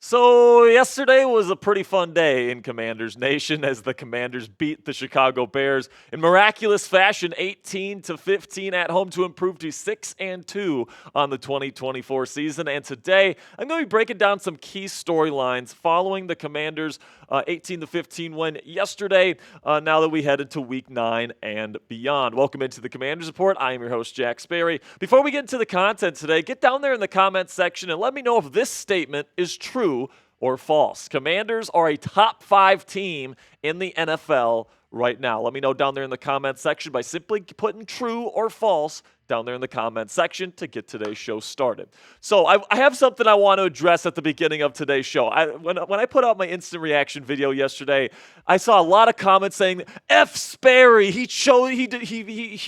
So yesterday was a pretty fun day in Commanders Nation as the Commanders beat the Chicago Bears in miraculous fashion 18-15 at home to improve to 6-2 on the 2024 season. And today I'm going to be breaking down some key storylines following the Commanders 18-15 win yesterday now that we headed to week 9 and beyond. Welcome into the Commanders Report. I am your host, Jack Sperry. Before we get into the content today, get down there in the comments section and let me know if this statement is true or false. Commanders are a top 5 team in the NFL right now. Let me know down there in the comments section by simply putting true or false down there in the comments section to get today's show started. So I have something I want to address at the beginning of today's show. When I put out my instant reaction video yesterday, I saw a lot of comments saying, F Sperry, he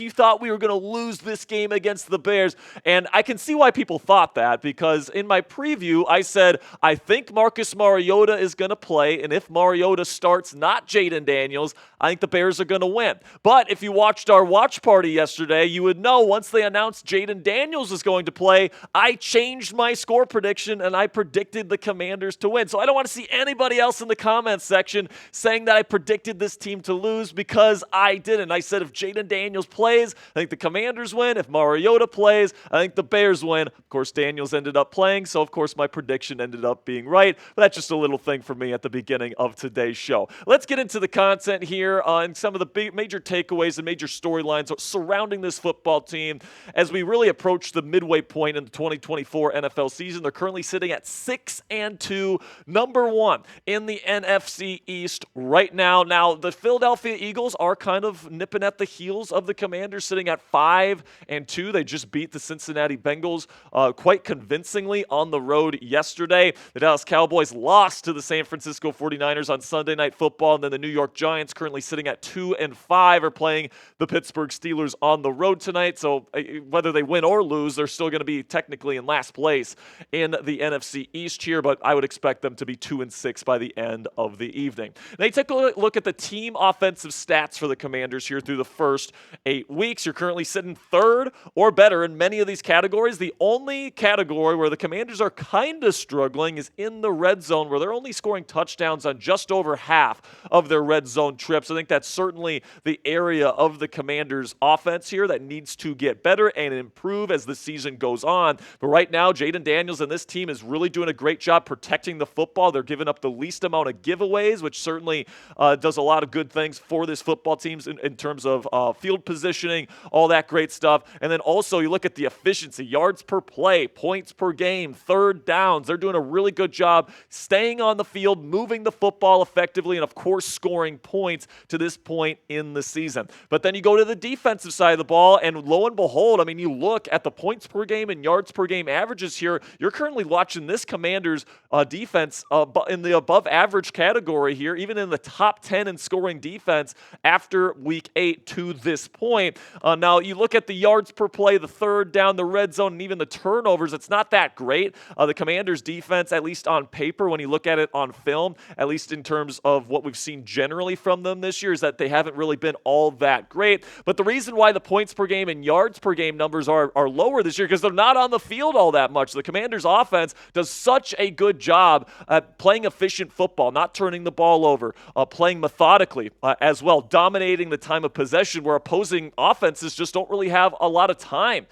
thought we were going to lose this game against the Bears. And I can see why people thought that, because in my preview, I said, I think Marcus Mariota is going to play, and if Mariota starts, not Jayden Daniels, I think the Bears are going to win. But if you watched our watch party yesterday, you would know once they announced Jayden Daniels was going to play, I changed my score prediction and I predicted the Commanders to win. So I don't want to see anybody else in the comments section saying that I predicted this team to lose, because I didn't. I said if Jayden Daniels plays, I think the Commanders win. If Mariota plays, I think the Bears win. Of course, Daniels ended up playing, so of course my prediction ended up being right. But that's just a little thing for me at the beginning of today's show. Let's get into the content here and some of the big major takeaways and major storylines surrounding this football team as we really approach the midway point in the 2024 NFL season. They're currently sitting at 6-2, number 1 in the NFC East right now. Now, the Philadelphia Eagles are kind of nipping at the heels of the Commanders, sitting at 5-2. They just beat the Cincinnati Bengals quite convincingly on the road yesterday. The Dallas Cowboys lost to the San Francisco 49ers on Sunday Night Football, and then the New York Giants, currently sitting at 2-5, are playing the Pittsburgh Steelers on the road tonight. So whether they win or lose, they're still going to be technically in last place in the NFC East here, but I would expect them to be 2-6 by the end of the evening. Now, you take a look at the team offensive stats for the Commanders here through the first 8 weeks. You're currently sitting 3rd or better in many of these categories. The only category where the Commanders are kind of struggling is in the red zone, where they're only scoring touchdowns on just over half of their red zone trips. I think that's certainly the area of the Commanders' offense here that needs to get better and improve as the season goes on. But right now, Jayden Daniels and this team is really doing a great job protecting the football. They're giving up the least amount of giveaways, which certainly does a lot of good things for this football team in terms of field positioning, all that great stuff. And then also you look at the efficiency, yards per play, points per game, third downs. They're doing a really good job staying on the field, moving the football effectively, and of course scoring points to this point in the season. But then you go to the defensive side of the ball, and lo and behold, I mean, you look at the points per game and yards per game averages here. You're currently watching this Commanders defense in the above average category here, even in the top 10 in scoring defense after week 8 to this point. Now, you look at the yards per play, the third down, the red zone, and even the turnovers. It's not that great. The Commanders defense, at least on paper, when you look at it on film, at least in terms of what we've seen generally from them this year, is that they haven't really been all that great. But the reason why the points per game and yards per game numbers are lower this year, because they're not on the field all that much. The Commanders offense does such a good job at playing efficient football, not turning the ball over, playing methodically as well, dominating the time of possession, where opposing offenses just don't really have a lot of time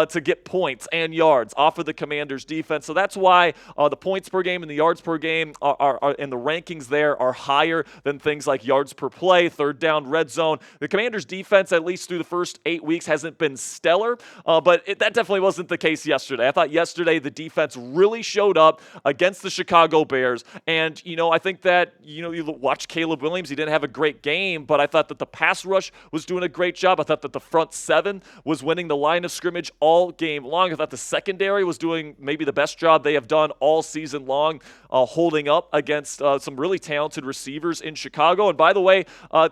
to get points and yards off of the Commanders defense. So that's why the points per game and the yards per game are and the rankings there are higher than things like yards per play, third down, red zone. The Commanders defense, at least through the first 8 weeks, hasn't been stellar, but that definitely wasn't the case yesterday. I thought yesterday the defense really showed up against the Chicago Bears, and I think that you watch Caleb Williams, he didn't have a great game, but I thought that the pass rush was doing a great job. I thought that the front seven was winning the line of scrimmage all game long. I thought the secondary was doing maybe the best job they have done all season long, holding up against some really talented receivers in Chicago. And by the way,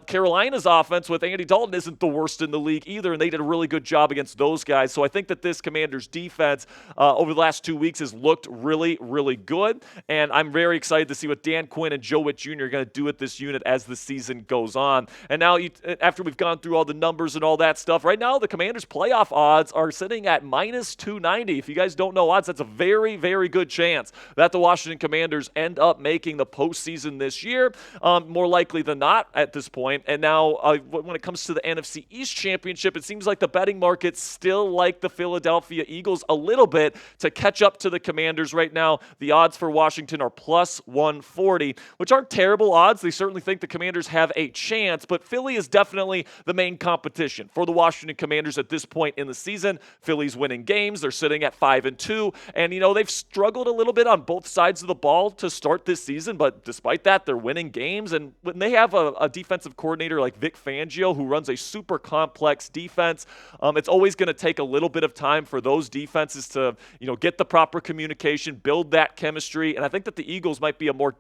Carolina's offense with Andy Dalton isn't the worst in the league either, and they did a really good job job against those guys. So I think that this Commanders defense over the last 2 weeks has looked really, really good. And I'm very excited to see what Dan Quinn and Joe Witt Jr. are going to do with this unit as the season goes on. And now, after we've gone through all the numbers and all that stuff, right now the Commanders' playoff odds are sitting at minus 290. If you guys don't know odds, that's a very, very good chance that the Washington Commanders end up making the postseason this year, more likely than not at this point. And now, when it comes to the NFC East Championship, it seems like the betting markets still like the Philadelphia Eagles a little bit to catch up to the Commanders right now. The odds for Washington are plus 140, which aren't terrible odds. They certainly think the Commanders have a chance, but Philly is definitely the main competition for the Washington Commanders at this point in the season. Philly's winning games. They're sitting at 5-2, and they've struggled a little bit on both sides of the ball to start this season, but despite that, they're winning games. And when they have a defensive coordinator like Vic Fangio, who runs a super complex defense, it's always going to take a little bit of time for those defenses to get the proper communication, build that chemistry. And I think that the Eagles might be a more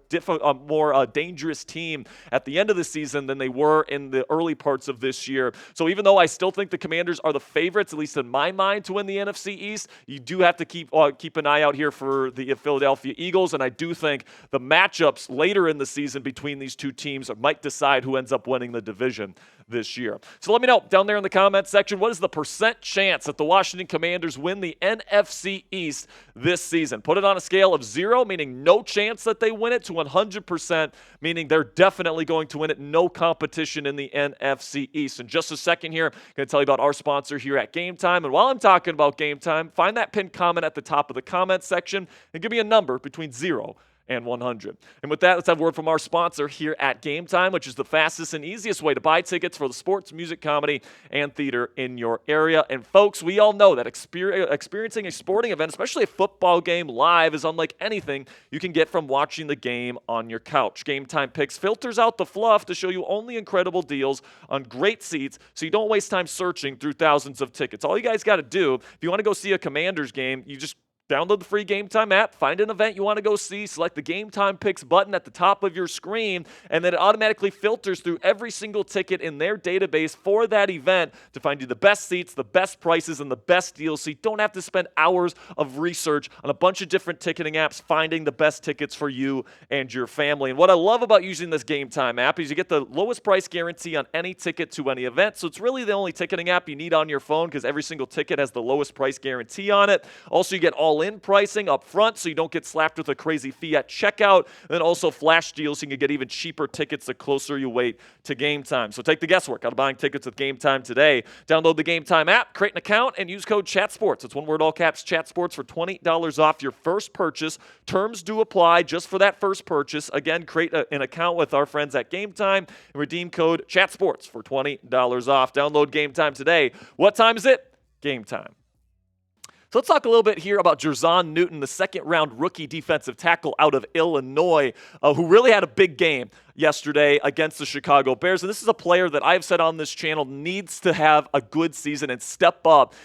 dangerous team at the end of the season than they were in the early parts of this year. So even though I still think the Commanders are the favorites, at least in my mind, to win the NFC East, you do have to keep an eye out here for the Philadelphia Eagles. And I do think the matchups later in the season between these two teams might decide who ends up winning the division this year. So let me know down there in the comments section, what is the percent chance that the Washington Commanders win the NFC East this season? Put it on a scale of 0, meaning no chance that they win it, to 100%, meaning they're definitely going to win it. No competition in the NFC East. In just a second here, I'm going to tell you about our sponsor here at Game Time. And while I'm talking about Game Time, find that pinned comment at the top of the comment section and give me a number between 0 and 100. And with that, let's have a word from our sponsor here at Game Time, which is the fastest and easiest way to buy tickets for the sports, music, comedy, and theater in your area. And folks, we all know that experiencing a sporting event, especially a football game live, is unlike anything you can get from watching the game on your couch. Game Time Picks filters out the fluff to show you only incredible deals on great seats, so you don't waste time searching through thousands of tickets. All you guys got to do, if you want to go see a Commanders game, you just download the free Game Time app, find an event you want to go see, select the Game Time Picks button at the top of your screen, and then it automatically filters through every single ticket in their database for that event to find you the best seats, the best prices, and the best deals, so you don't have to spend hours of research on a bunch of different ticketing apps finding the best tickets for you and your family. And what I love about using this Game Time app is you get the lowest price guarantee on any ticket to any event, so it's really the only ticketing app you need on your phone because every single ticket has the lowest price guarantee on it. Also, you get all-in pricing up front so you don't get slapped with a crazy fee at checkout, and then also flash deals so you can get even cheaper tickets the closer you wait to game time. So take the guesswork out of buying tickets with Game Time today. Download the Game Time app, create an account, and use code ChatSports. It's one word, all caps, ChatSports, for $20 off your first purchase. Terms do apply just for that first purchase. Again, create an account with our friends at Game Time and redeem code ChatSports for $20 off. Download Game Time today. What time is it? Game time. So let's talk a little bit here about jer'zhan Newton, the second-round rookie defensive tackle out of Illinois, who really had a big game yesterday against the Chicago Bears. And this is a player that I've said on this channel needs to have a good season and step up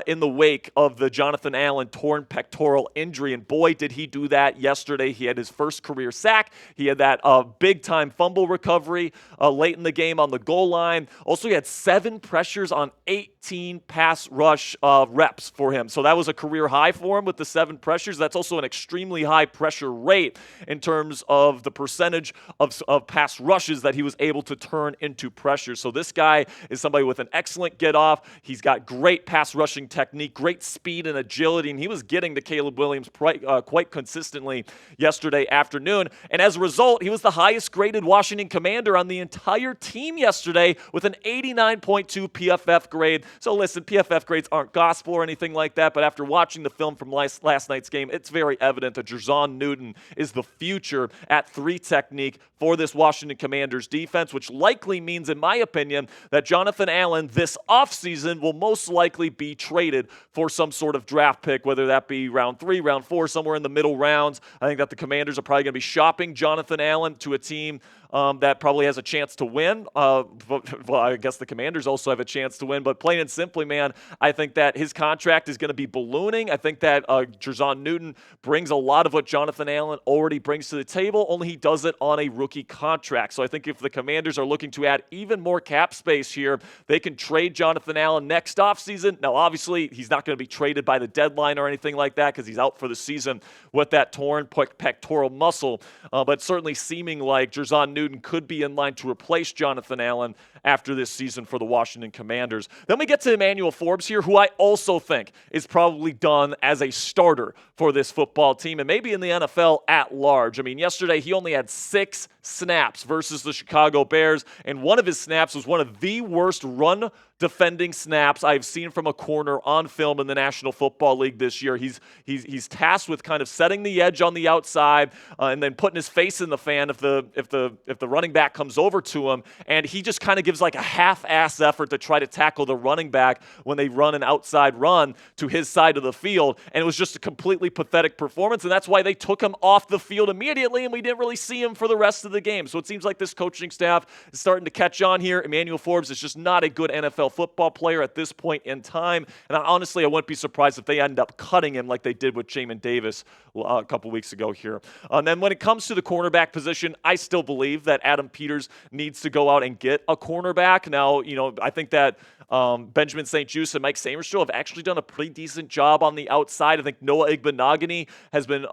in the wake of the Jonathan Allen torn pectoral injury. And boy, did he do that yesterday. He had his first career sack. He had that big-time fumble recovery late in the game on the goal line. Also, he had 7 pressures on 18 pass rush reps for him. So that was a career high for him with the 7 pressures. That's also an extremely high pressure rate in terms of the percentage of pass rushes that he was able to turn into pressure. So this guy is somebody with an excellent get off. He's got great pass rushing technique, great speed and agility, and he was getting to Caleb Williams quite consistently yesterday afternoon. And as a result, he was the highest graded Washington Commander on the entire team yesterday with an 89.2 PFF grade. So listen, PFF grades aren't gospel or anything like that, but after watching the film from last night's game, it's very evident that jer'zhan Newton is the future at 3 technique for this Washington Commanders defense, which likely means, in my opinion, that Jonathan Allen this offseason will most likely be traded for some sort of draft pick, whether that be round 3, round 4, somewhere in the middle rounds. I think that the Commanders are probably going to be shopping Jonathan Allen to a team that probably has a chance to win. Well, I guess the Commanders also have a chance to win. But plain and simply, man, I think that his contract is going to be ballooning. I think that jer'zhan Newton brings a lot of what Jonathan Allen already brings to the table, only he does it on a rookie contract. So I think if the Commanders are looking to add even more cap space here, they can trade Jonathan Allen next offseason. Now, obviously, he's not going to be traded by the deadline or anything like that because he's out for the season with that torn pectoral muscle. But certainly seeming like jer'zhan Newton could be in line to replace Jonathan Allen after this season for the Washington Commanders. Then we get to Emmanuel Forbes here, who I also think is probably done as a starter for this football team and maybe in the NFL at large. I mean, yesterday he only had 6 snaps versus the Chicago Bears, and one of his snaps was one of the worst run defending snaps I've seen from a corner on film in the National Football League this year. He's tasked with kind of setting the edge on the outside and then putting his face in the fan if the running back comes over to him, and he just kind of gives like a half-ass effort to try to tackle the running back when they run an outside run to his side of the field, and it was just a completely pathetic performance, and that's why they took him off the field immediately, and we didn't really see him for the rest of the game. So it seems like this coaching staff is starting to catch on here. Emmanuel Forbes is just not a good NFL football player at this point in time, and honestly, I wouldn't be surprised if they end up cutting him like they did with Jamin Davis a couple weeks ago here. And then when it comes to the cornerback position, I still believe that Adam Peters needs to go out and get a cornerback. Now, I think that Benjamin St-Juste and Mike Sainristil have actually done a pretty decent job on the outside. I think Noah Igbenogany has been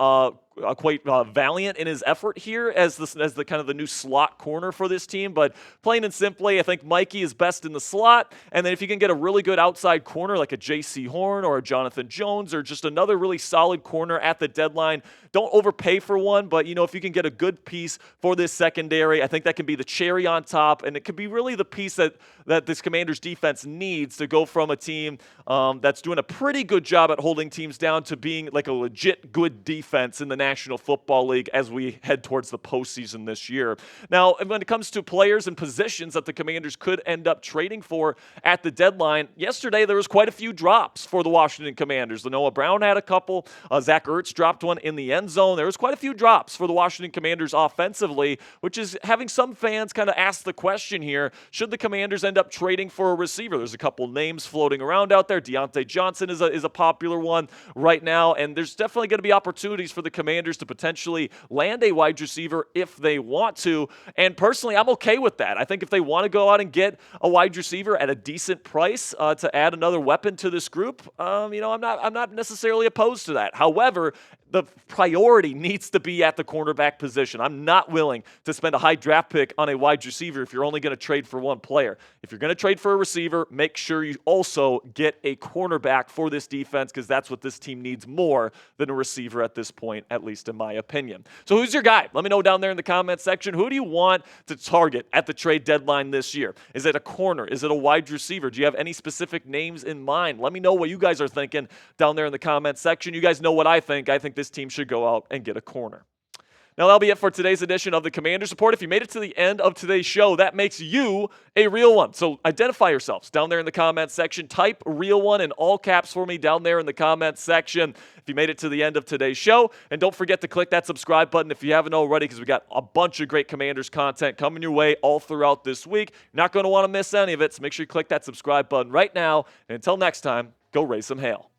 quite valiant in his effort here as the kind of the new slot corner for this team. But plain and simply, I think Mikey is best in the slot. And then if you can get a really good outside corner like a J.C. Horn or a Jonathan Jones or just another really solid corner at the deadline, don't overpay for one. But, if you can get a good piece for this secondary, I think that can be the cherry on top. And it could be really the piece that this Commanders defense needs to go from a team that's doing a pretty good job at holding teams down to being like a legit good defense in the National Football League as we head towards the postseason this year. Now, when it comes to players and positions that the Commanders could end up trading for at the deadline, yesterday there was quite a few drops for the Washington Commanders. Noah Brown had a couple. Zach Ertz dropped one in the end zone. There was quite a few drops for the Washington Commanders offensively, which is having some fans kind of ask the question here, should the Commanders end up trading for a receiver? There's a couple names floating around out there. Deontay Johnson is a popular one right now, and there's definitely going to be opportunities for the Commanders to potentially land a wide receiver if they want to. And personally, I'm okay with that. I think if they want to go out and get a wide receiver at a decent price to add another weapon to this group, I'm not necessarily opposed to that. However, the priority needs to be at the cornerback position. I'm not willing to spend a high draft pick on a wide receiver if you're only going to trade for one player. If you're going to trade for a receiver, make sure you also get a cornerback for this defense because that's what this team needs more than a receiver at this point, at least in my opinion. So who's your guy? Let me know down there in the comments section. Who do you want to target at the trade deadline this year? Is it a corner? Is it a wide receiver? Do you have any specific names in mind? Let me know what you guys are thinking down there in the comments section. You guys know what I think. I think this team should go out and get a corner. Now, that'll be it for today's edition of the Commanders Report. If you made it to the end of today's show, that makes you a real one. So identify yourselves down there in the comments section. Type real one in all caps for me down there in the comments section if you made it to the end of today's show. And don't forget to click that subscribe button if you haven't already because we got a bunch of great Commanders content coming your way all throughout this week. You're not going to want to miss any of it, so make sure you click that subscribe button right now. And until next time, go raise some hail.